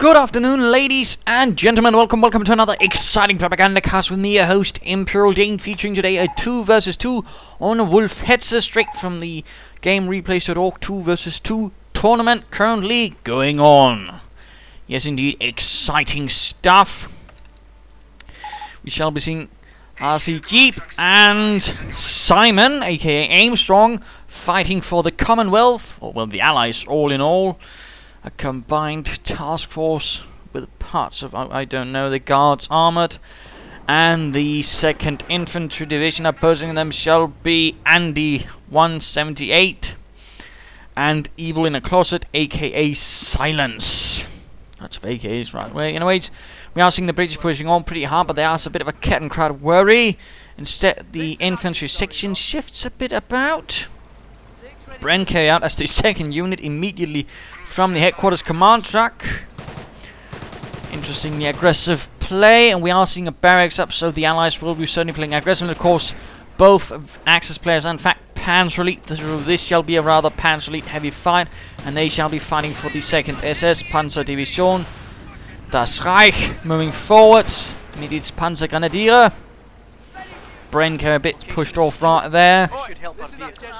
Good afternoon, ladies and gentlemen. Welcome to another exciting Propagandacast with me, your host, Imperial Dane, featuring today a 2 vs 2 on Wolfheze, straight from the game replays.org 2 vs 2 tournament currently going on. Yes, indeed, exciting stuff. We shall be seeing RC Jeep and S1mon, aka Armstrong, fighting for the Commonwealth, or well, the Allies, all in all. A combined task force with parts of, I don't know, the Guards armored. And the 2nd Infantry Division opposing them shall be Andy179 and Evilinacloset, aka Silence. Lots of AKs, right? Well, anyways, we are seeing the British pushing on pretty hard, but they are a bit of a cat and crowd worry. Instead, the infantry section shifts a bit about. Bren carry out as the 2nd unit immediately from the headquarters command truck. Interestingly aggressive play, and we are seeing a barracks up, so the Allies will be certainly playing aggressively. Of course, both Axis players, in fact, Panzer Elite, through this shall be a rather Panzer Elite heavy fight, and they shall be fighting for the 2nd SS Panzer Division. Das Reich moving forward, mit its Panzer Grenadiere. Brenker a bit pushed off right there,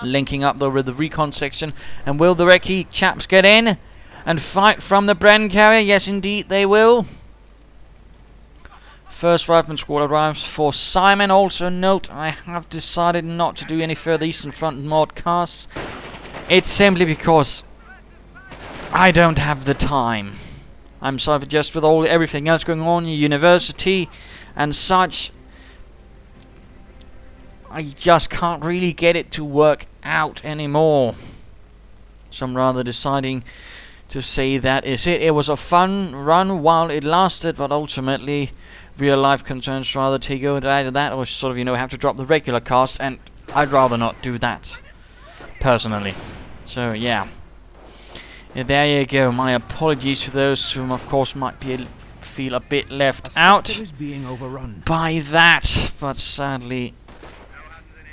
linking up though with the recon section. And will the Recce chaps get in and fight from the Bren carrier? Yes, indeed they will. First Rifleman squad arrives for S1mon. Also note, I have decided not to do any further Eastern Front modcasts. It's simply because I don't have the time. I'm sorry, but just with everything else going on, university and such, I just can't really get it to work out anymore. So I'm rather deciding to say that is it. It was a fun run while it lasted, but ultimately real life concerns rather take over that, or sort of, have to drop the regular cast, and I'd rather not do that personally. So yeah, there you go. My apologies to those whom of course might feel a bit left out by that, but sadly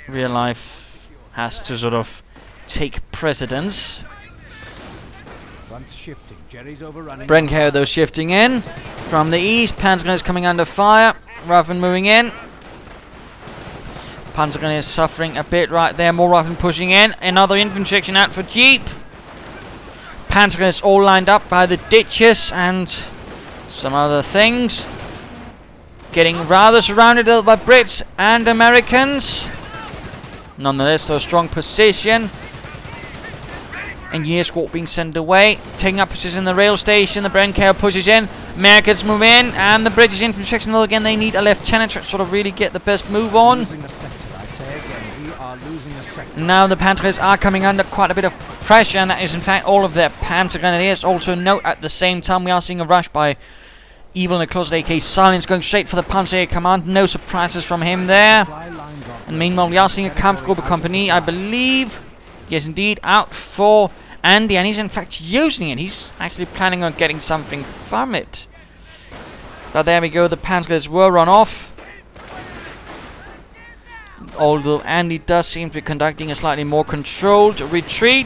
real life has to sort of take precedence. Brenker though shifting in from the east. Panzergrenadiers coming under fire. Riflemen moving in. Panzergrenadiers suffering a bit right there. More Riflemen pushing in. Another infantry section out for Jeep. Panzergrenadiers all lined up by the ditches and some other things. Getting rather surrounded by Brits and Americans. Nonetheless, though, strong position. Engineer squad being sent away. Taking up position in the rail station. The Brenker pushes in. Americans move in. And the British infantry section, though, again, they need a lieutenant to sort of really get the best move on. Now the Panzergrenadiers are coming under quite a bit of pressure. And that is, in fact, all of their Panzergrenadiers. Also note, at the same time, we are seeing a rush by Evilinacloset, aka Silence, going straight for the Panzer Air Command. No surprises from him there. And meanwhile, we are seeing a Kampfgruppe company, I believe. Yes, indeed, out for Andy, and he's in fact using it. He's actually planning on getting something from it. But there we go, the Panzers were run off. Although Andy does seem to be conducting a slightly more controlled retreat.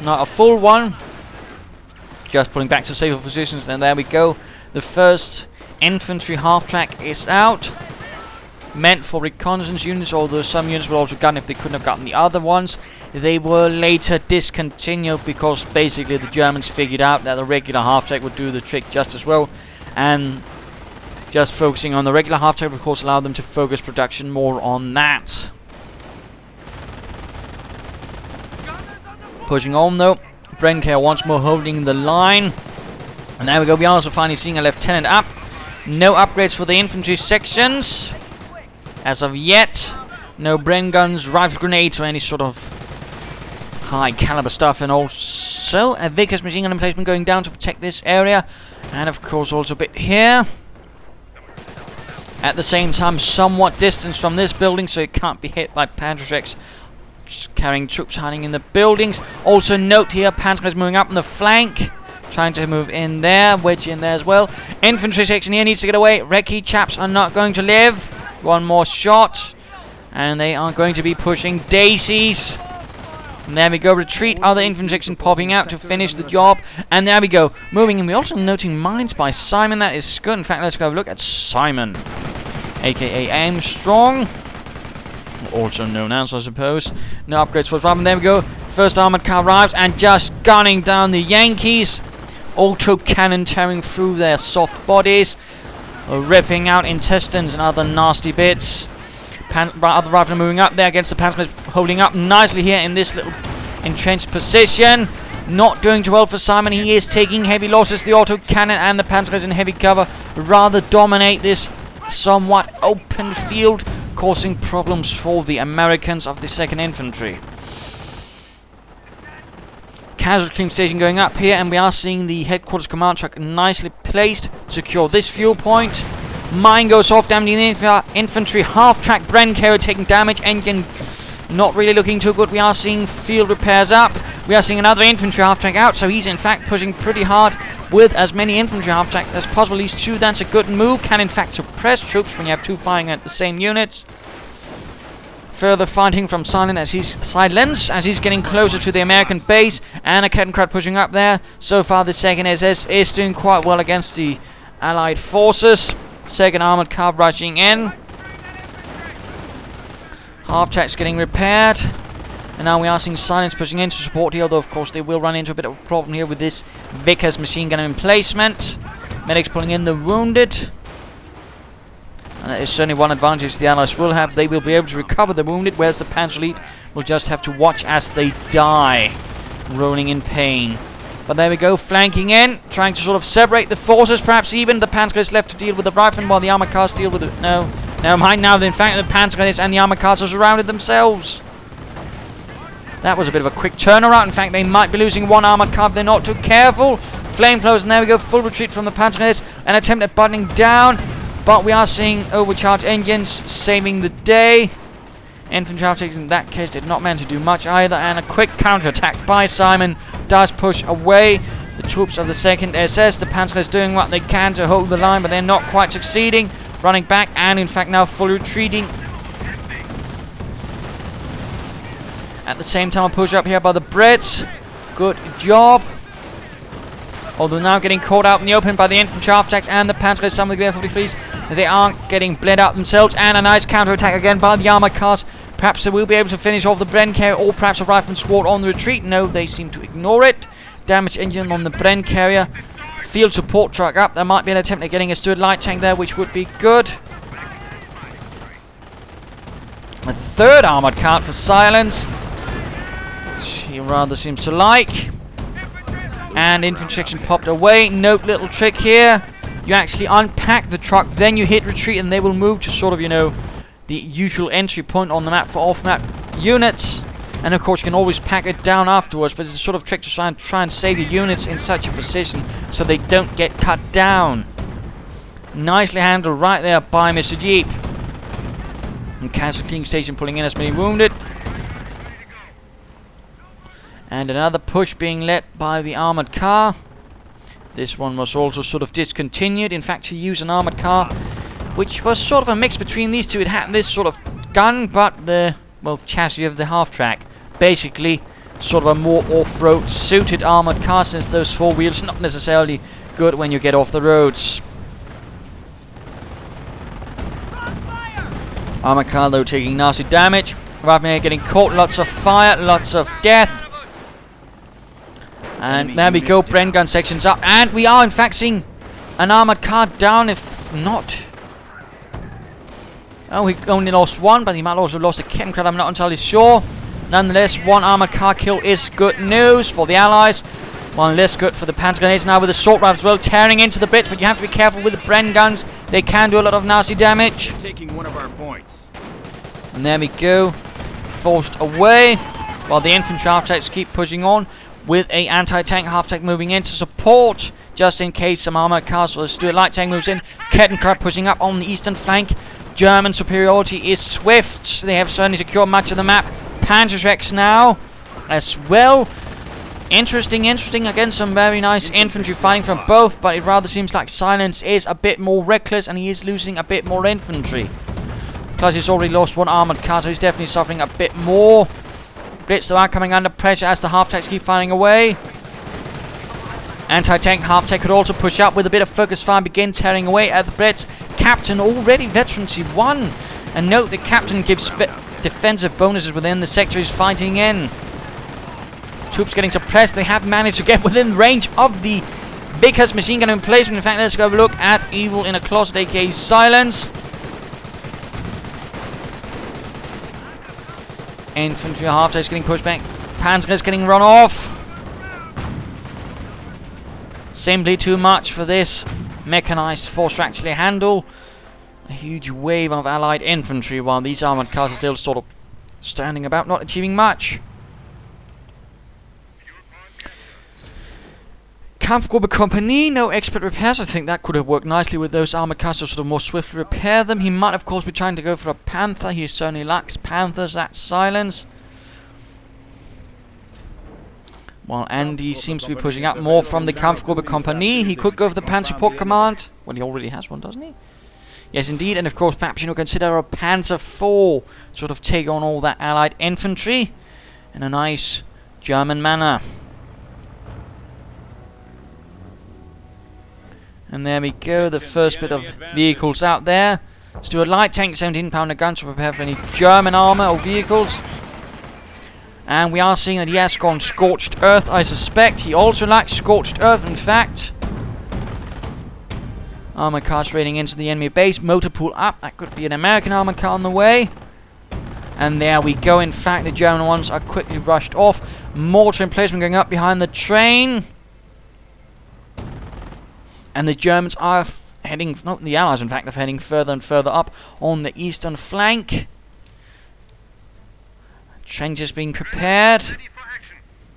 Not a full one. Just pulling back to safer positions, and there we go. The 1st infantry half-track is out. Meant for reconnaissance units, although some units were also gotten if they couldn't have gotten the other ones. They were later discontinued because basically the Germans figured out that the regular half-track would do the trick just as well. And just focusing on the regular half-track would of course allow them to focus production more on that. Pushing on though. Brenker once more holding the line. And there we go, we are also finally seeing a lieutenant up. No upgrades for the infantry sections as of yet. No Bren guns, rifle grenades, or any sort of high caliber stuff. And also a Vickers machine gun emplacement going down to protect this area. And of course also a bit here. At the same time, somewhat distance from this building, so it can't be hit by Panzerschrecks carrying troops hiding in the buildings. Also note here, Panzerschrecks moving up on the flank. Trying to move in there, wedge in there as well. Infantry section here needs to get away. Recce chaps are not going to live. One more shot. And they are going to be pushing daisies. And there we go, retreat, other infantry section popping out to finish the job. And there we go, moving in. We're also noting mines by S1mon, that is good. In fact, let's go have a look at S1mon, aka Armstrong, also known as, I suppose. No upgrades for S1mon. There we go, first armored car arrives and just gunning down the Yankees. Auto cannon tearing through their soft bodies, ripping out intestines and other nasty bits. Other riflemen moving up there against the Panzers, holding up nicely here in this little entrenched position. Not doing too well for S1mon. He is taking heavy losses. The auto cannon and the Panzers in heavy cover rather dominate this somewhat open field, causing problems for the Americans of the 2nd Infantry. Casualty station going up here, and we are seeing the headquarters command truck nicely placed to secure this fuel point. Mine goes off, damaging the infantry. Half-track Bren carrier taking damage. Engine not really looking too good. We are seeing field repairs up. We are seeing another infantry half-track out, so he's in fact pushing pretty hard with as many infantry half-track as possible. At least 2, that's a good move. Can in fact suppress troops when you have 2 firing at the same units. Further fighting from Silence as he's getting closer to the American base, and a Kettenkrad pushing up there. So far the 2nd SS is doing quite well against the Allied forces. 2nd armored car rushing in. Half-track's getting repaired. And now we are seeing Silence pushing in to support here, although of course they will run into a bit of a problem here with this Vickers machine gun emplacement. Medics pulling in the wounded. And that is certainly one advantage the Allies will have. They will be able to recover the wounded, whereas the Panzer Elite will just have to watch as they die, rolling in pain. But there we go, flanking in, trying to sort of separate the forces. Perhaps even the Panzer is left to deal with the riflemen while the armored cars deal with it. No, never mind now. In fact, the Panzer and the armored cars are surrounded themselves. That was a bit of a quick turnaround. In fact, they might be losing 1 armored car if they're not too careful. Flamethrowers, and there we go, full retreat from the Panzer. An attempt at buttoning down, but we are seeing overcharged engines saving the day. Infantry half-tracks in that case did not mean to do much either, and a quick counterattack by S1mon does push away the troops of the 2nd SS. The Panzer is doing what they can to hold the line, but they're not quite succeeding. Running back, and in fact now fully retreating. At the same time, a push up here by the Brits. Good job. Although now getting caught out in the open by the infantry half-tracks and the Panzer, some of the BF-43s. They aren't getting bled out themselves, and a nice counter-attack again by the armored cars. Perhaps they will be able to finish off the Bren carrier, or perhaps a rifleman squad on the retreat. No, they seem to ignore it. Damaged engine on the Bren carrier. Field support truck up. There might be an attempt at getting a Stuart light tank there, which would be good. A 3rd armored car for Silence. She rather seems to like. And infantry section popped away. Note little trick here. You actually unpack the truck, then you hit retreat, and they will move to sort of, you know, the usual entry point on the map for off-map units. And of course you can always pack it down afterwards, but it's a sort of trick to try and save your units in such a position so they don't get cut down. Nicely handled right there by Mr. Jeep. And casualty station pulling in as many wounded. And another push being led by the armored car. This one was also sort of discontinued. In fact, to use an armored car, which was sort of a mix between these two. It had this sort of gun, but the, well, chassis of the half-track. Basically, sort of a more off-road suited armored car, since those 4 wheels are not necessarily good when you get off the roads. Armored car, though, taking nasty damage. Riflemen getting caught, lots of fire, lots of death. And there we go, Bren gun sections up. And we are in fact seeing an armored car down, if not. Oh, he only lost 1, but he might also have lost a Kettenkrad, I'm not entirely sure. Nonetheless, 1 armored car kill is good news for the Allies. 1 less good for the Panzer grenades now with the assault rifles as well, tearing into the bits, but you have to be careful with the Bren guns. They can do a lot of nasty damage. Taking one of our points. And there we go. Forced away, while the infantry half-tracks keep pushing on, with a anti-tank half-tank moving in to support, just in case some armored cars or a Stuart light tank moves in. Kettenkrad pushing up on the eastern flank. German superiority is swift. They have certainly secured much of the map. Panzerschrecks now as well. Interesting. Again, some very nice infantry fighting from both, but it rather seems like Silence is a bit more reckless, and he is losing a bit more infantry. Plus, he's already lost 1 armored car, so he's definitely suffering a bit more. Blitz though are coming under pressure as the half-tanks keep firing away. Anti-tank half-tank could also push up with a bit of focus fire, begin tearing away at the Blitz. Captain already veterancy 1. And note the Captain gives defensive bonuses within the sector he's fighting in. Troops getting suppressed. They have managed to get within range of the biggest machine gun emplacement. In fact, let's go have a look at Evilinacloset, aka Silence. Infantry half-tanks getting pushed back. Panzers getting run off. Simply too much for this mechanized force to actually handle. A huge wave of allied infantry, while these armored cars are still sort of standing about, not achieving much. Kampfgruppe Company, no expert repairs. I think that could have worked nicely with those armored cars to sort of more swiftly repair them. He might, of course, be trying to go for a Panther. He certainly lacks Panthers. That's Silence. While Andy seems to be pushing up more from the Kampfgruppe Company. He could go for the Panzer Support Command. Well, he already has one, doesn't he? Yes, indeed. And of course, perhaps, consider a Panzer IV. Sort of take on all that allied infantry in a nice German manner. And there we go, the first bit of vehicles out there. Stuart Light Tank, 17-pounder guns to prepare for any German armor or vehicles. And we are seeing that he has gone Scorched Earth, I suspect. He also lacks Scorched Earth, in fact. Armor cars raiding into the enemy base. Motor pool up. That could be an American armor car on the way. And there we go. In fact, the German ones are quickly rushed off. Mortar emplacement going up behind the train. And the Germans are heading, not the Allies in fact, are heading further and further up on the eastern flank. Trenches being prepared.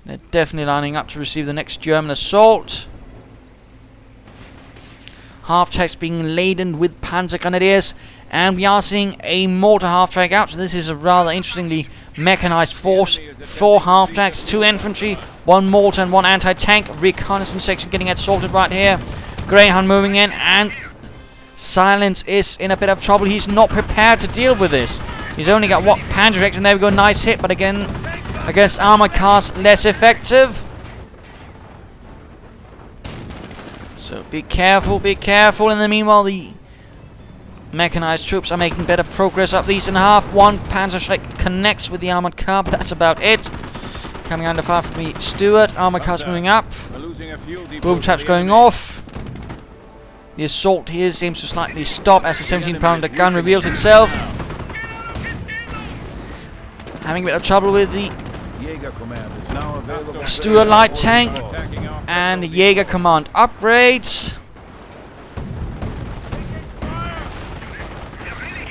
They're definitely lining up to receive the next German assault. Half-tracks being laden with Panzer Grenadiers. And we are seeing a mortar half-track out. So this is a rather interestingly mechanized force. 4 half-tracks, 2 infantry, 1 mortar and 1 anti-tank. Reconnaissance section getting assaulted right here. Greyhound moving in, and Silence is in a bit of trouble. He's not prepared to deal with this. He's only got what? Panzerx, and there we go, nice hit, but again, against armored cars, less effective. So be careful, be careful. In the meanwhile, the mechanized troops are making better progress up the eastern half. 1 Panzerschreck connects with the armored car, but that's about it. Coming under fire from the Stuart. Armored cars moving up. Boom traps going off. The assault here seems to slightly stop as the 17-pounder gun reveals itself. Having a bit of trouble with the Stuart Light Tank and Jaeger Command upgrades.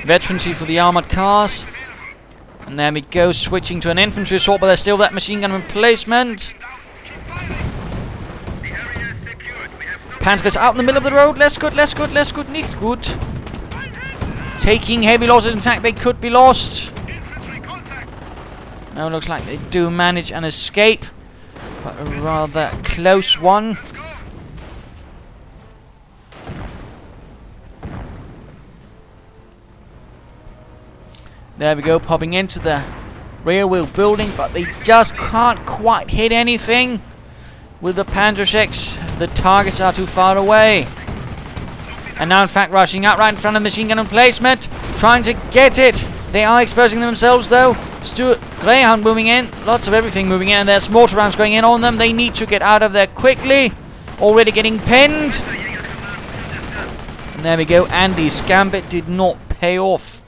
Veterancy for the armored cars. And there we go, switching to an infantry assault, but there's still that machine gun replacement. Panzers out in the middle of the road. Less good, less good, less good, nicht gut. Taking heavy losses. In fact, they could be lost. Now it looks like they do manage an escape, but a rather close one. There we go, popping into the rear wheel building, but they just can't quite hit anything with the Panzerschrecks. The targets are too far away. And now in fact rushing out right in front of machine gun emplacement, trying to get it. They are exposing themselves though. Stuart Greyhound moving in, lots of everything moving in, and there's mortar rounds going in on them. They need to get out of there quickly. Already getting pinned. And there we go, Andy's gambit did not pay off.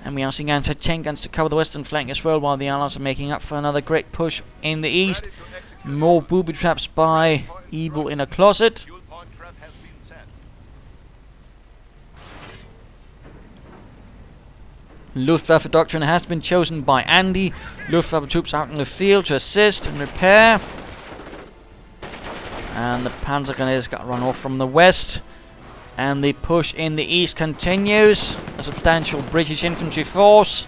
And we are seeing anti-tank guns to cover the western flank as well, while the Allies are making up for another great push in the east. More booby traps by Evilinacloset. Luftwaffe doctrine has been chosen by Andy. Luftwaffe troops out in the field to assist and repair. And the Panzer Grenadiers got run off from the west. And the push in the east continues. A substantial British infantry force.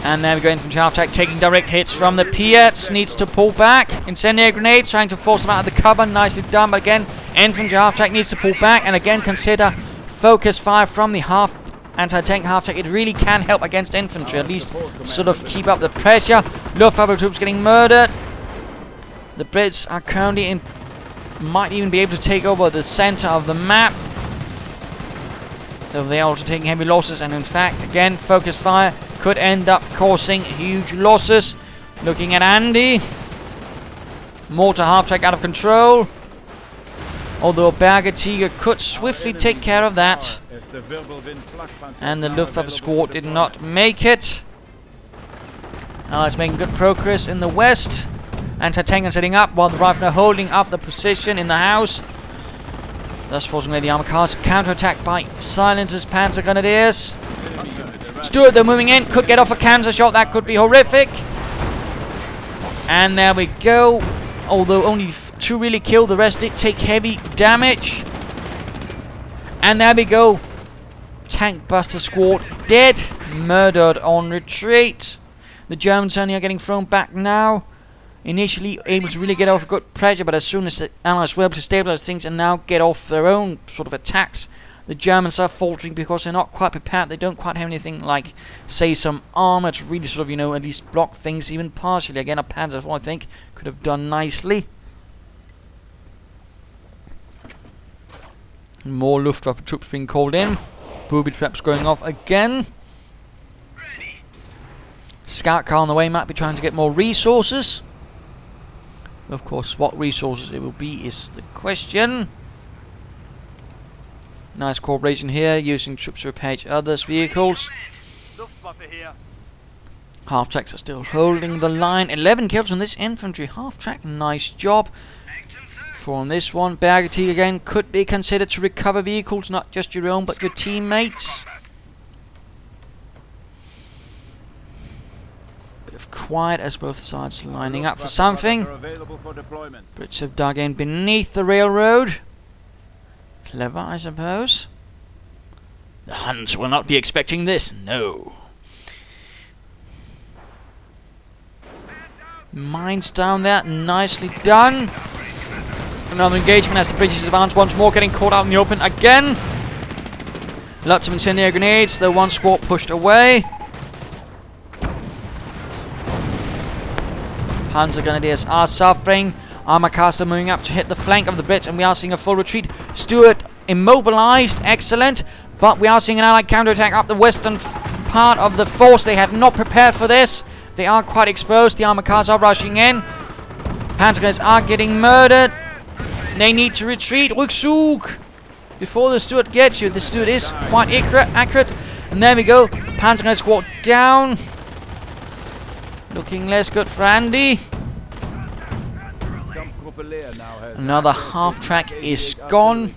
And there we go, infantry half-track taking direct hits from the Piats. Needs to pull back. Incendiary grenades trying to force them out of the cover. Nicely done, but again, infantry half-track needs to pull back. And again, consider focus fire from the anti-tank half-track. It really can help against infantry, at least sort of keep up the pressure. Luftwaffe troops getting murdered. The Brits are currently in, might even be able to take over the center of the map. Though they are also taking heavy losses, and in fact, again, focused fire could end up causing huge losses. Looking at Andy. Mortar half-track out of control. Although Berger Tiger could swiftly take care of that. And the Luftwaffe squad did not make it. Allies making good progress in the west. Anti-tank are setting up while the riflemen are holding up the position in the house. Thus forcing away the armor cars. Counter-attack by Silence's Panzer Grenadiers. Stuart, they're moving in. Could get off a cancer shot. That could be horrific. And there we go. Although only 2 really killed. The rest did take heavy damage. And there we go. Tank Buster Squad dead. Murdered on retreat. The Germans only are getting thrown back now. Initially able to really get off good pressure, but as soon as the Allies were able to stabilize things and now get off their own sort of attacks, the Germans are faltering because they're not quite prepared. They don't quite have anything like, say, some armor to really sort of, at least block things even partially. Again, a Panzer IV, I think, could have done nicely. More Luftwaffe troops being called in. Booby traps going off again. Scout car on the way, might be trying to get more resources. Of course, what resources it will be is the question. Nice cooperation here, using troops to repair each other's vehicles. Half-tracks are still holding the line. 11 kills on this infantry half-track. Nice job. For on this one, Berger again could be considered to recover vehicles, not just your own, but your teammates. Quiet as both sides lining up for something. Brits have dug in beneath the railroad. Clever, I suppose. The Huns will not be expecting this, no. Mines down there, nicely done. Another engagement as the British advance once more, getting caught out in the open again. Lots of incendiary grenades, though one squad pushed away. Panzer Grenadiers are suffering. Armor cars are moving up to hit the flank of the Brits, and we are seeing a full retreat. Stuart immobilized, excellent. But we are seeing an Allied counterattack up the western part of the force. They had not prepared for this. They are quite exposed. The armor cars are rushing in. Panzer Grenadiers are getting murdered. They need to retreat. Rückzug! Before the Stuart gets you. The Stuart is quite accurate. And there we go. Panzer Grenadier squad down. Looking less good for Andy. Another half-track is gone.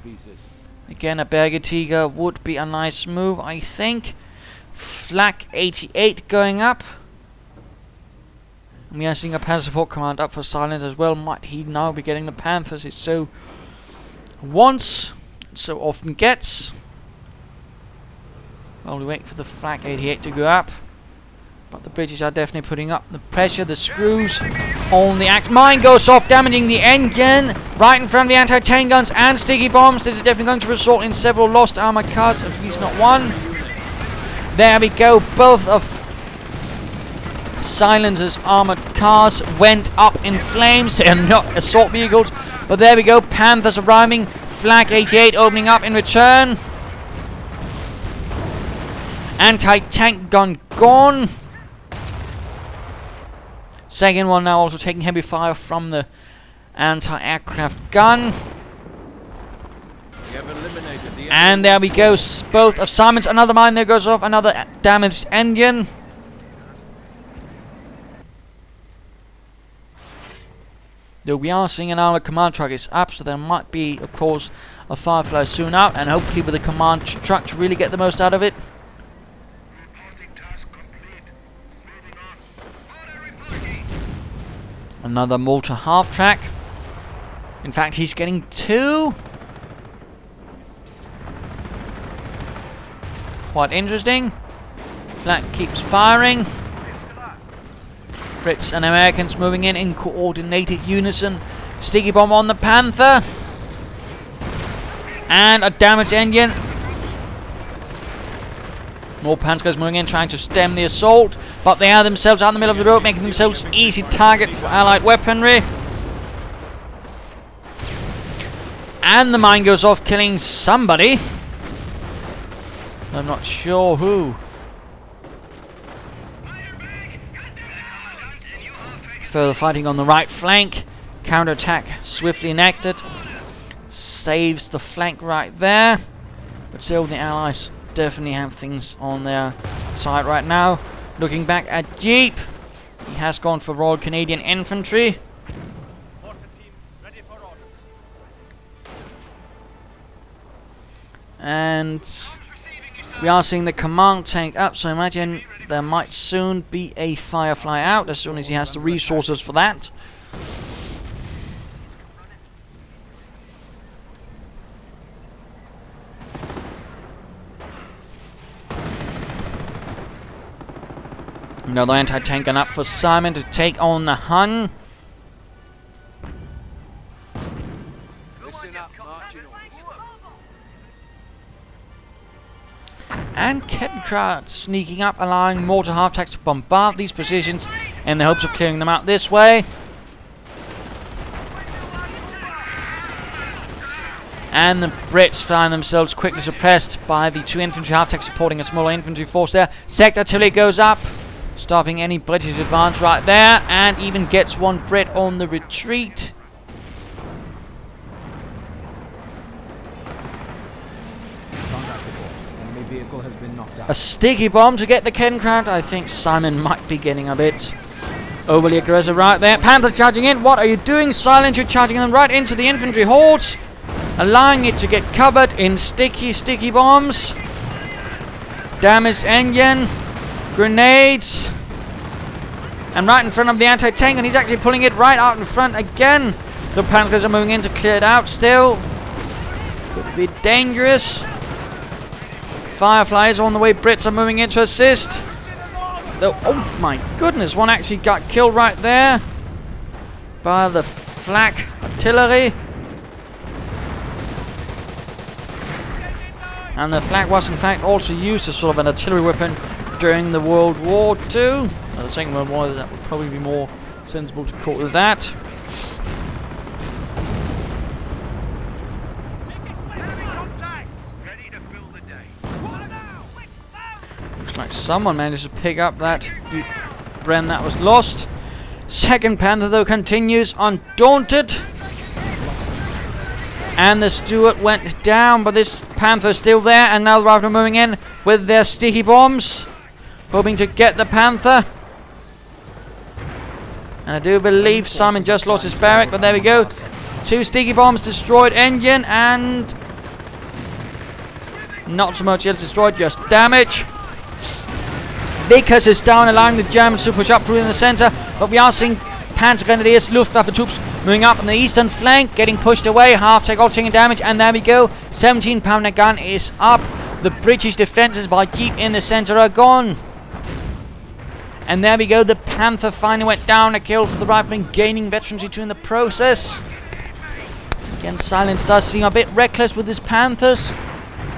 Again, a Berger Tiger would be a nice move, I think. Flak 88 going up. And we are seeing a Panzer support command up for Silence as well. Might he now be getting the Panthers? It so wants, so often gets. While we wait for the Flak 88 to go up. But the British are definitely putting up the pressure. The screws on the axe. Mine goes off, damaging the engine right in front of the anti-tank guns and sticky bombs. This is definitely going to result in several lost armor cars, at least not one. There we go. Both of Silence's armored cars went up in flames. They are not assault vehicles, but there we go. Panthers arriving. Flak 88 opening up in return. Anti-tank gun gone. Second one now also taking heavy fire from the anti-aircraft gun. And there we go. Both of Simon's. Another mine there goes off. Another damaged engine. Though we are seeing an armored command truck is up, so there might be, of course, a Firefly soon out. And hopefully with the command truck to really get the most out of it. Another mortar half-track. In fact, he's getting 2. Quite interesting. Flak keeps firing. Brits and Americans moving in coordinated unison. Sticky bomb on the Panther. And a damaged engine. More Panzers moving in, trying to stem the assault, but they are themselves out in the middle of the road, making themselves easy target for Allied weaponry. And the mine goes off, killing somebody. I'm not sure who. Further fighting on the right flank. Counterattack swiftly enacted. Saves the flank right there. But still, the Allies definitely have things on their side right now. Looking back at Jeep. He has gone for Royal Canadian Infantry. And we are seeing the command tank up, so I imagine there might soon be a Firefly out as soon as he has the resources for that. Another anti-tank gun up for S1mon to take on the Hun. And Kettenkraut sneaking up, allowing mortar half-tracks to bombard these positions in the hopes of clearing them out this way. And the Brits find themselves quickly suppressed by the 2 infantry half-tracks supporting a smaller infantry force there. Sector artillery goes up, stopping any British advance right there, and even gets 1 Brit on the retreat. A sticky bomb to get the Kettenkraut. I think S1mon might be getting a bit overly aggressive right there. Panthers charging in. What are you doing? Silent, you're charging them right into the infantry hordes, allowing it to get covered in sticky bombs. Damaged engine, grenades, and right in front of the anti-tank, and he's actually pulling it right out in front again. The Panthers are moving in to clear it out still. Could be dangerous. Fireflies on the way. Brits are moving in to assist. Though, oh my goodness, one actually got killed right there by the flak artillery. And the flak was in fact also used as sort of an artillery weapon during the World War II. The Second World War, that would probably be more sensible to call it that. Looks like someone managed to pick up that Bren that was lost. Second Panther though continues undaunted. And the Stuart went down, but this Panther is still there, and now the Riflemen moving in with their sticky bombs, hoping to get the Panther. And I do believe S1mon just lost his barrack, but there we go. 2 sticky bombs, destroyed engine, and not so much else destroyed, just damage. Vickers is down, allowing the Germans to push up through in the center, but we are seeing Panzer Grenadiers, Luftwaffe troops moving up on the eastern flank, getting pushed away. Half-tech all taking damage, and there we go. 17-pounder gun is up. The British defenses by Jeep in the center are gone. And there we go. The Panther finally went down. A kill for the Riflemen, gaining veterancy too in the process. Again, Silence does seem a bit reckless with his Panthers.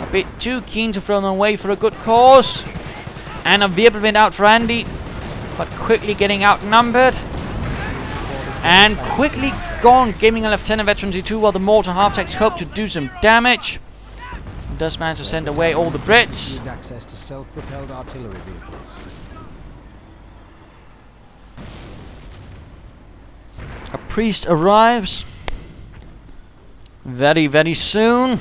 A bit too keen to throw them away for a good cause. And a Wirbelwind out for Andy, but quickly getting outnumbered. And quickly gone, giving a Lieutenant veterancy too, while the mortar half-techs hope to do some damage. He does manage to send away all the Brits. Need access to self-propelled artillery vehicles. A priest arrives very, very soon.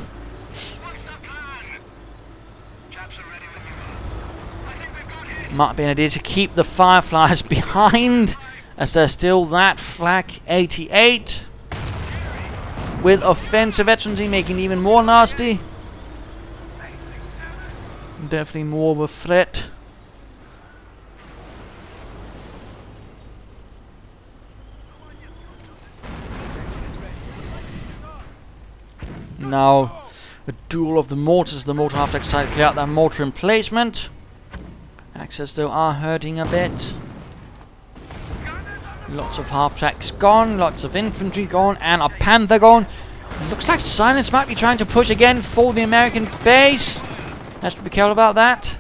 Might be an idea to keep the Fireflies behind, as there's still that flak 88 with offensive veterancy, making it even more nasty. Definitely more of a threat. Now a duel of the mortars. The mortar half-tech try to clear out that mortar emplacement. Axes though are hurting a bit. Lots of half-tracks gone, lots of infantry gone, and a Panther gone. Looks like Silence might be trying to push again for the American base. Has to be careful about that.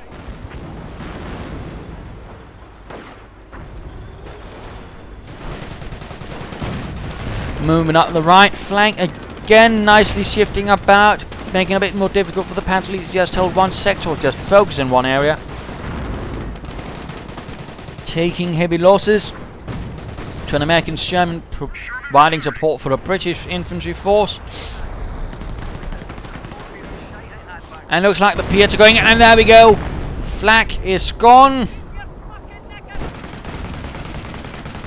Moving up the right flank again, nicely shifting about, making it a bit more difficult for the Panzer Leader to just hold one sector or just focus in one area. Taking heavy losses to an American Sherman, providing support for the British infantry force. And looks like the Piets are going in, and there we go. Flak is gone.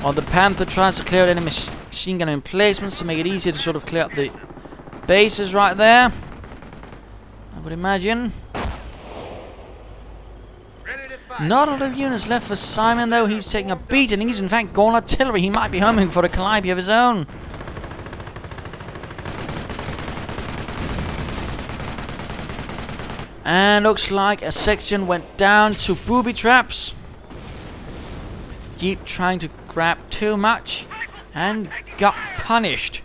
While the Panther tries to clear enemy machine gun emplacements to make it easier to sort of clear up the bases right there, I would imagine. Not a lot of units left for S1mon, though. He's taking a beating. He's in fact gone artillery. He might be homing for a Calliope of his own. And looks like a section went down to booby traps. Jeep trying to grab too much and got punished.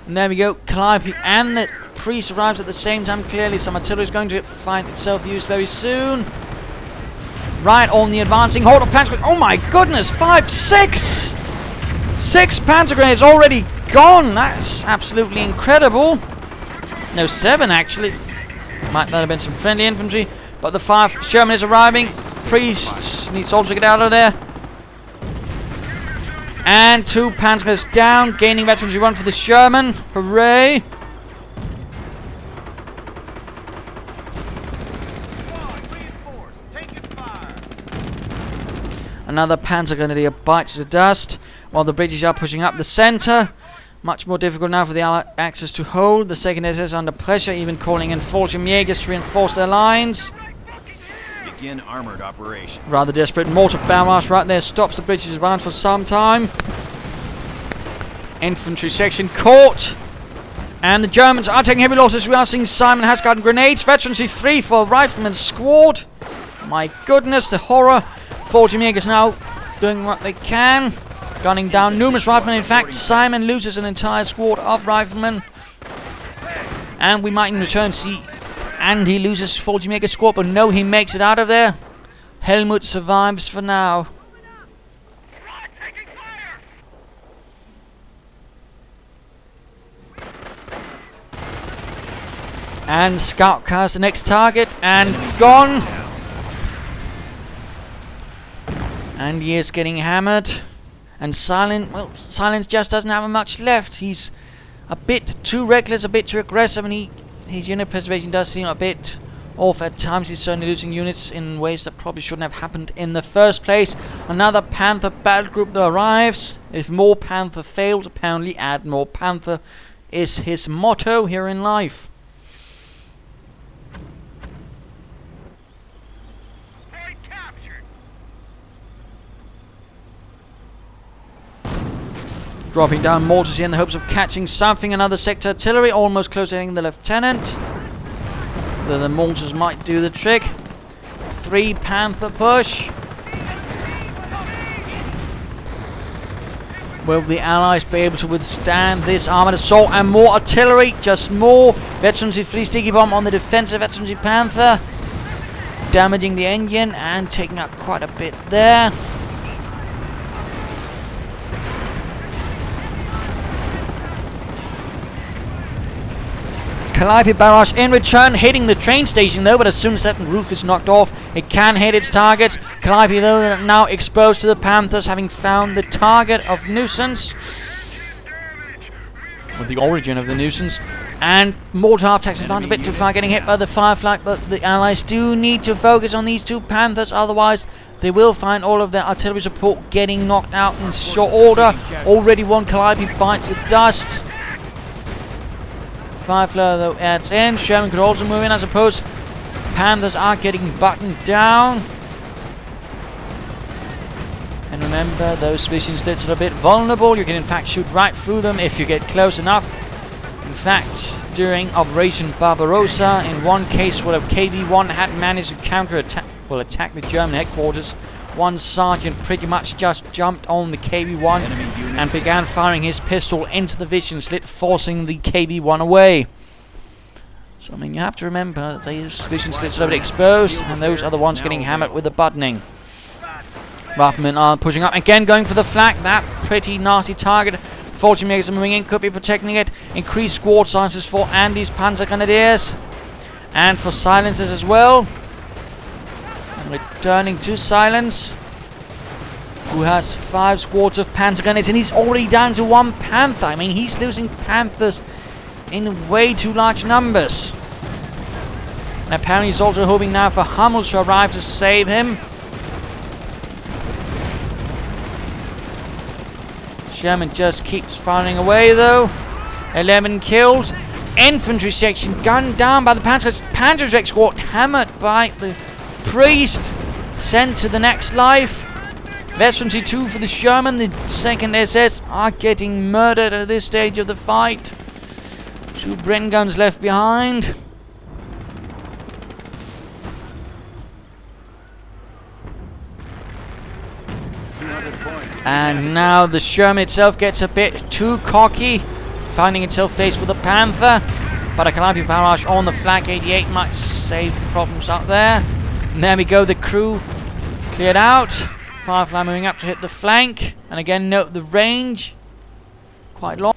And there we go. Calliope and the priest arrives at the same time. Clearly some artillery is going to find itself used very soon. Right on the advancing horde of Panzer grenades. Oh my goodness! 5, 6! 6 Panzer grenades already gone! That's absolutely incredible. No, 7 actually. Might not have been some friendly infantry, but the 5 Sherman is arriving. Priests need soldiers to get out of there. And 2 Panzer grenades down, gaining veterans 1 for the Sherman. Hooray! Another Panzer Grenadier bites the dust, while the British are pushing up the centre. Much more difficult now for the Allied Axis to hold. The second SS under pressure, even calling in Fallschirmjägers to reinforce their lines. Begin armored operation. Rather desperate mortar barrage right there stops the British advance for some time. Infantry section caught. And the Germans are taking heavy losses. We are seeing S1mon has gotten grenades. Veterancy 3 for Rifleman Squad. My goodness, the horror. Fallschirmjägers now doing what they can. Gunning down numerous riflemen. In fact, S1mon loses an entire squad of riflemen. And we might in return see Andy loses Fallschirmjäger squad, but no, he makes it out of there. Helmut survives for now. And Scout cars the next target, and gone. And he is getting hammered. And Silence just doesn't have much left. He's a bit too reckless, a bit too aggressive, and his unit preservation does seem a bit off at times. He's certainly losing units in ways that probably shouldn't have happened in the first place. Another Panther battle group that arrives. If more Panther fails, apparently add more Panther is his motto here in life. Dropping down mortars here in the hopes of catching something. Another sector artillery almost closing the lieutenant. The mortars might do the trick. 3 Panther push. Will the Allies be able to withstand this armoured assault? And more artillery, just more. Veterancy 3 sticky bomb on the defensive Veterancy Panther. Damaging the engine and taking up quite a bit there. Calliope barrage in return, hitting the train station though, but as soon as that roof is knocked off, it can hit its targets. Calliope though now exposed to the Panthers, having found the target of nuisance, or the origin of the nuisance. And mortar half-tax advance a bit too far, getting hit by the Firefly, but the Allies do need to focus on these 2 Panthers, otherwise they will find all of their artillery support getting knocked out in short order. Already 1 Calliope bites the dust. Firefly though adds in. Sherman could also move in, I suppose. Panthers are getting buttoned down. And remember, those vision slits are a bit vulnerable. You can in fact shoot right through them if you get close enough. In fact, during Operation Barbarossa, in one case where a KB-1 had managed to attack the German headquarters, one sergeant pretty much just jumped on the KB-1 and began firing his pistol into the vision slit, forcing the KB-1 away. So, I mean, you have to remember these vision slits are a bit exposed, and those are the ones getting hammered with the buttoning. Riflemen are pushing up again, going for the flak. That pretty nasty target. Fallschirmjägers are moving in, could be protecting it. Increased squad sizes for Andy's Panzer Grenadiers. And for silencers as well. And returning to Silence, who has 5 squads of Panzer Grenadiers, and he's already down to 1 Panther. I mean, he's losing Panthers in way too large numbers. And apparently he's also hoping now for Hummels to arrive to save him. Sherman just keeps firing away though. 11 kills. Infantry section gunned down by the Panzerschreck squad, hammered by the priest, sent to the next life. S1mon for the Sherman. The 2nd SS are getting murdered at this stage of the fight. 2 Bren guns left behind. And now the Sherman itself gets a bit too cocky, finding itself faced with a Panther. But a Calliope barrage on the flank 88 might save problems up there. And there we go, the crew cleared out. Firefly moving up to hit the flank. And again, note the range. Quite long.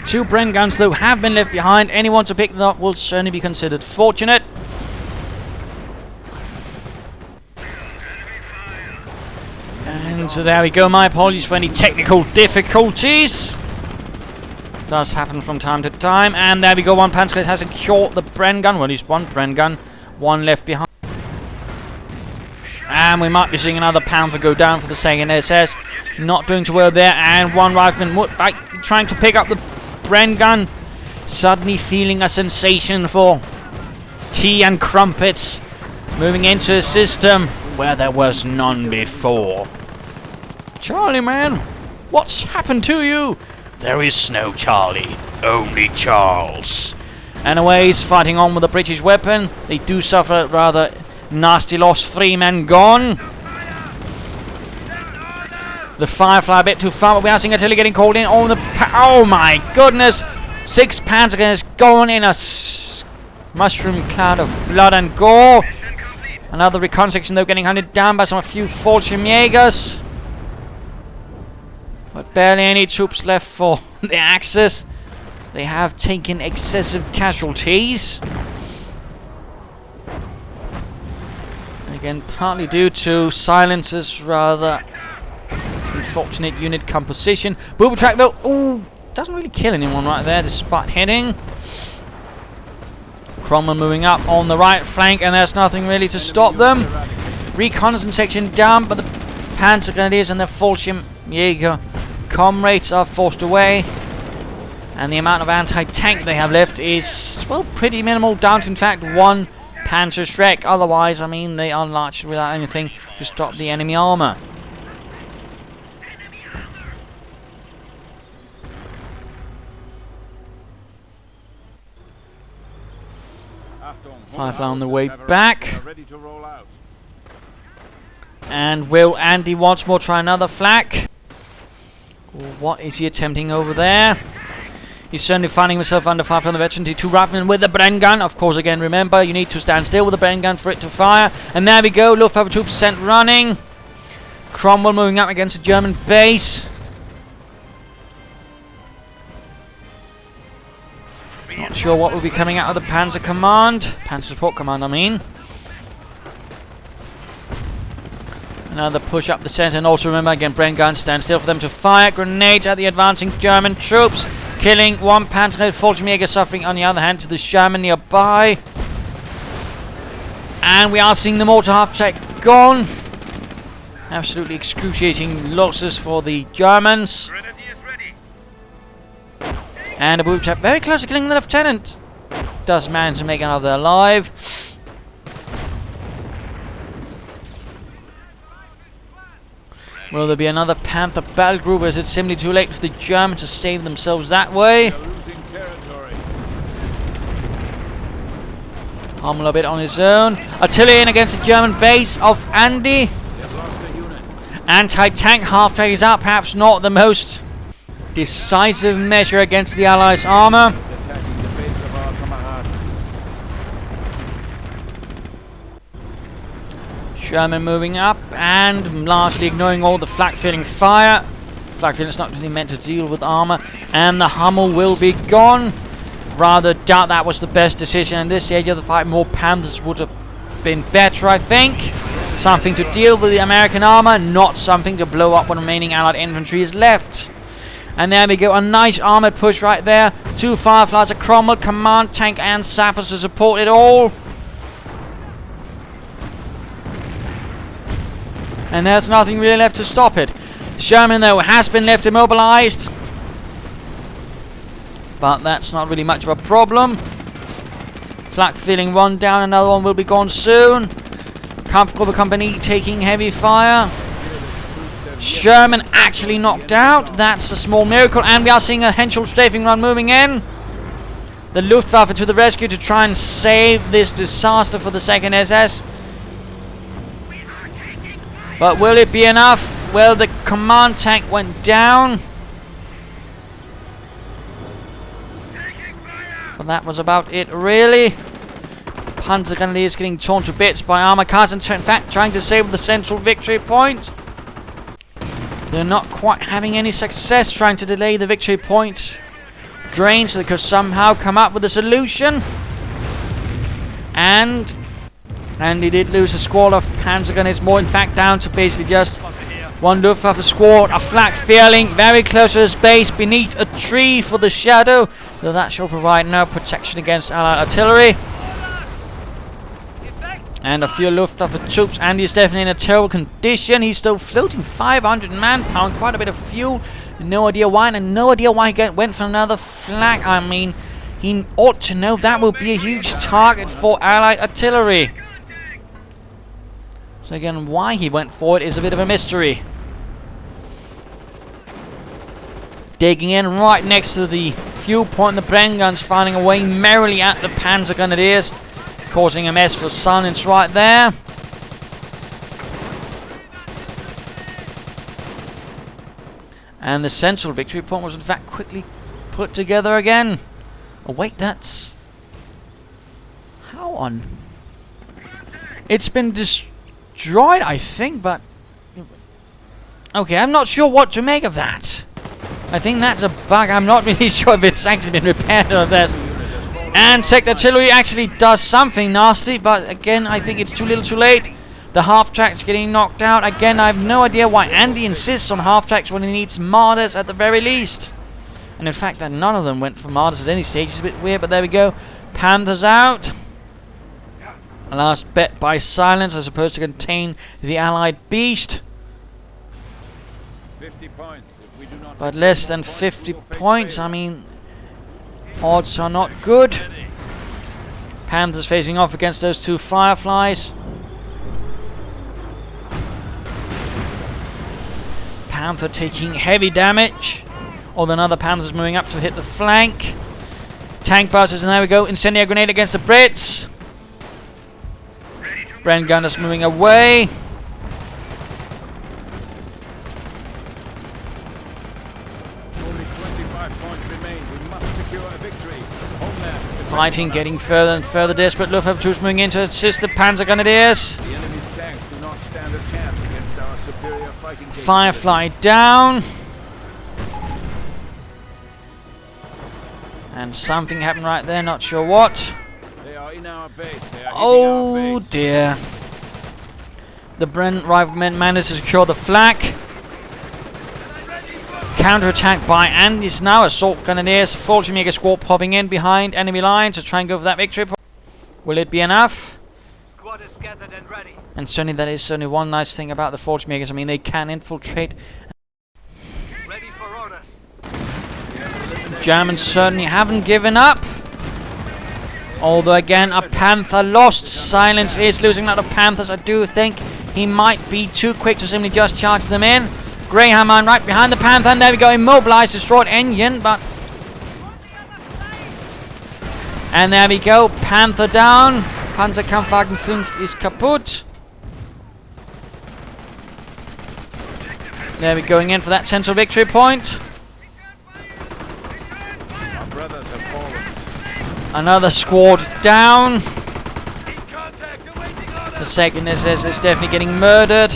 2 Bren guns, though, have been left behind. Anyone to pick them up will certainly be considered fortunate. And so there we go. My apologies for any technical difficulties. Does happen from time to time. And there we go. 1 Panzer has secured the Bren gun. Well, at least 1 Bren gun. 1 left behind. And we might be seeing another Panther go down for the 2nd SS. Not doing too well there. And 1 rifleman trying to pick up the Bren gun. Suddenly feeling a sensation for tea and crumpets. Moving into a system where there was none before. Charlie, man, what's happened to you? There is no Charlie, only Charles. And away he's fighting on with a British weapon. They do suffer rather nasty loss. 3 men gone. The Firefly a bit too far, but we are seeing artillery getting called in on the... oh my goodness! 6 Panzer gunners gone in a mushroom cloud of blood and gore. Another recon section though getting hunted down by a few Fallschirmjägers. But barely any troops left for the Axis. They have taken excessive casualties. Again, partly due to Silence's rather unfortunate unit composition. Booby track though, ooh, doesn't really kill anyone right there despite hitting. Cromwell moving up on the right flank, and there's nothing really to stop them. Reconnaissance section down, but the Panzer Grenadiers and their Fallschirmjäger comrades are forced away. And the amount of anti-tank they have left is, well, pretty minimal, down to in fact 1 Panzerschreck. Otherwise, I mean, they are largely without anything to stop the enemy armor. Firefly on the way back. And will Andy once more try another flak? What is he attempting over there? He's certainly finding himself under fire from the veteran. 2 riflemen with the Bren gun. Of course, again, remember, you need to stand still with the Bren gun for it to fire. And there we go. Luftwaffe troops sent running. Cromwell moving up against a German base. Not sure what will be coming out of the Panzer Command. Panzer Support Command, I mean. Another push up the center. And also remember, again, Bren guns stand still for them to fire. Grenades at the advancing German troops. Killing 1 Panzer Fallschirmjäger, suffering on the other hand to the Sherman nearby. And we are seeing the mortar half-track gone. Absolutely excruciating losses for the Germans. And a booby trap very close to killing the lieutenant. Does manage to make another alive. Will there be another Panther battle group, or is it simply too late for the Germans to save themselves that way? Hummel a bit on his own. Artillery in against the German base of Andy. Anti-tank half-track is out, perhaps not the most decisive measure against the Allies' armor. Sherman moving up and largely ignoring all the flak-filling fire Flak Feeling's not really meant to deal with armor. And the Hummel will be gone. Rather doubt that was the best decision in this stage of the fight. More Panthers would have been better, I think. Something to deal with the American armor, not something to blow up when remaining Allied infantry is left. And there we go, a nice armored push right there. 2 Fireflies, a Cromwell, command tank and sappers to support it all. And there's nothing really left to stop it. Sherman, though, has been left immobilized. But that's not really much of a problem. Flak Feeling 1 down, another one will be gone soon. Comfortable Company taking heavy fire. Sherman actually knocked out. That's a small miracle. And we are seeing a Henschel strafing run moving in. The Luftwaffe to the rescue to try and save this disaster for the 2nd SS. But will it be enough? Well, the command tank went down. But that was about it, really. Panzer Grenadiers getting torn to bits by armor cars, and in fact trying to save the central victory point. They're not quite having any success trying to delay the victory point drain, so they could somehow come up with a solution. And he did lose a squad of Panzer Grenadiers, more in fact down to basically just one Luftwaffe squad. A Flak Feeling very close to his base beneath a tree for the shadow, though that shall provide no protection against Allied artillery. And a few Luftwaffe troops. Andy is definitely in a terrible condition. He's still floating 500 manpower, quite a bit of fuel. No idea why, and no idea why he went for another flak. I mean, he ought to know that will be a huge target for Allied artillery. So again, why he went for it is a bit of a mystery. Digging in right next to the fuel point, the Bren guns firing away merrily at the Panzer Grenadiers, causing a mess for silence right there. And the central victory point was in fact quickly put together again. Oh wait, that's... How on... It's been destroyed, I think, but... Okay, I'm not sure what to make of that. I think that's a bug. I'm not really sure if it's actually been repaired or this. And sector artillery actually does something nasty, but again, I think it's too little too late. The half-track's getting knocked out. Again, I have no idea why Andy insists on half-tracks when he needs martyrs at the very least. And in fact, that none of them went for martyrs at any stage is a bit weird, but there we go. Panthers out. A last bet by silence, I suppose, to contain the Allied beast. 50 points. If we do not But less than 50 points, I mean... Odds are not good. Panthers facing off against those 2 Fireflies. Panther taking heavy damage. Although another Panther's moving up to hit the flank. Tank buses, and there we go. Incendiary grenade against the Brits. Bren gunners moving away. Fighting getting further and further desperate. Luftwaffe troops moving in to assist the Panzer Grenadiers. The enemy's tanks do not stand a chance against our superior fighting capability. Firefly down. And something happened right there, not sure what. They are in our base. They are Oh hitting our base. dear. The Bren riflemen managed to secure the flak. Counter-attack by Andy's now. Assault Grenadiers, Fallschirmjäger squad popping in behind enemy lines to try and go for that victory point. Will it be enough? Squad is gathered and ready. And certainly that is certainly one nice thing about the Fallschirmjägers. I mean, they can infiltrate. Ready for orders. Germans certainly haven't given up. Although again, a Panther lost. Silence is losing a lot of Panthers. I do think he might be too quick to simply just charge them in. Greyhound mine right behind the Panther, and there we go, immobilized, destroyed engine, but... And there we go, Panther down. Panzerkampfwagen 5 is kaputt. There we're going in for that central victory point. Our brothers have fallen. Another squad down. In contact, awaiting orders. The second is definitely getting murdered.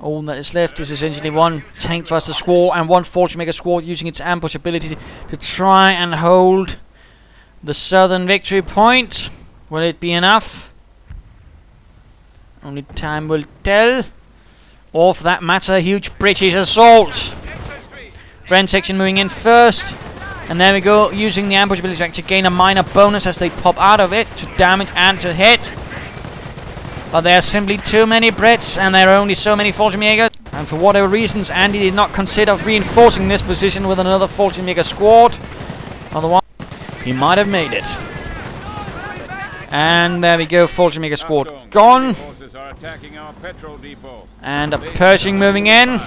All that is left is essentially one tank buster squad and one fortune maker squad using its ambush ability to try and hold the southern victory point. Will it be enough? Only time will tell. Or for that matter, a huge British assault. Brent section moving in first. And there we go, using the ambush ability to actually gain a minor bonus as they pop out of it to damage and to hit. But there are simply too many Brits and there are only so many Fortune Makers. And for whatever reasons, Andy did not consider reinforcing this position with another Fortune Maker squad. Otherwise, he might have made it. And there we go, Fortune Maker squad gone. And a Pershing moving in.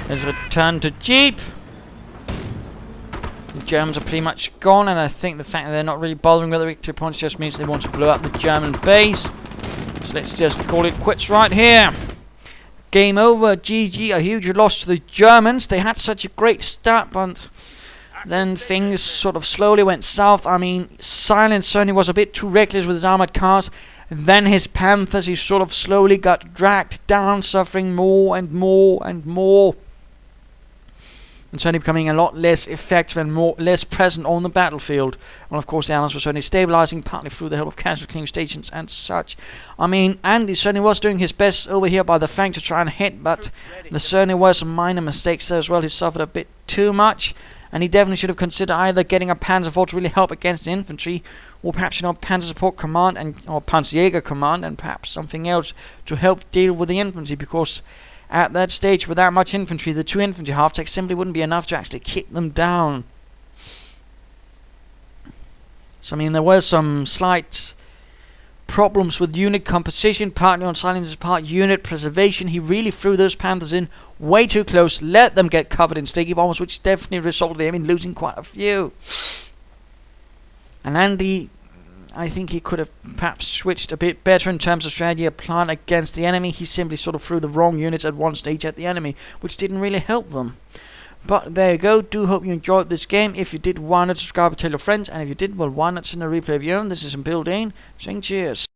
There's a return to Jeep. The Germans are pretty much gone, and I think the fact that they're not really bothering with the victory points just means they want to blow up the German base. So let's just call it quits right here. Game over, GG, a huge loss to the Germans. They had such a great start, but then things sort of slowly went south. I mean, Silence certainly was a bit too reckless with his armored cars. Then his Panthers, he sort of slowly got dragged down, suffering more and more and more. And certainly becoming a lot less effective and less present on the battlefield. And of course the Allies were certainly stabilizing, partly through the help of casualty claim stations and such. I mean, Andy certainly was doing his best over here by the flank to try and hit, but there certainly were some minor mistakes there as well. He suffered a bit too much, and he definitely should have considered either getting a Panzer IV to really help against the infantry, or perhaps, Panzer Support Command or Panzerjäger Command, and perhaps something else to help deal with the infantry, because at that stage, without much infantry, the 2 infantry half-techs simply wouldn't be enough to actually kick them down. So, I mean, there were some slight problems with unit composition, partly on Silence's part, unit preservation. He really threw those Panthers in way too close, let them get covered in sticky bombs, which definitely resulted in him in losing quite a few. And Andy, I think he could have perhaps switched a bit better in terms of strategy applied against the enemy. He simply sort of threw the wrong units at one stage at the enemy, which didn't really help them. But there you go. Do hope you enjoyed this game. If you did, why not subscribe and tell your friends? And if you did, well, why not send a replay of your own? This is Imperial Dane saying cheers.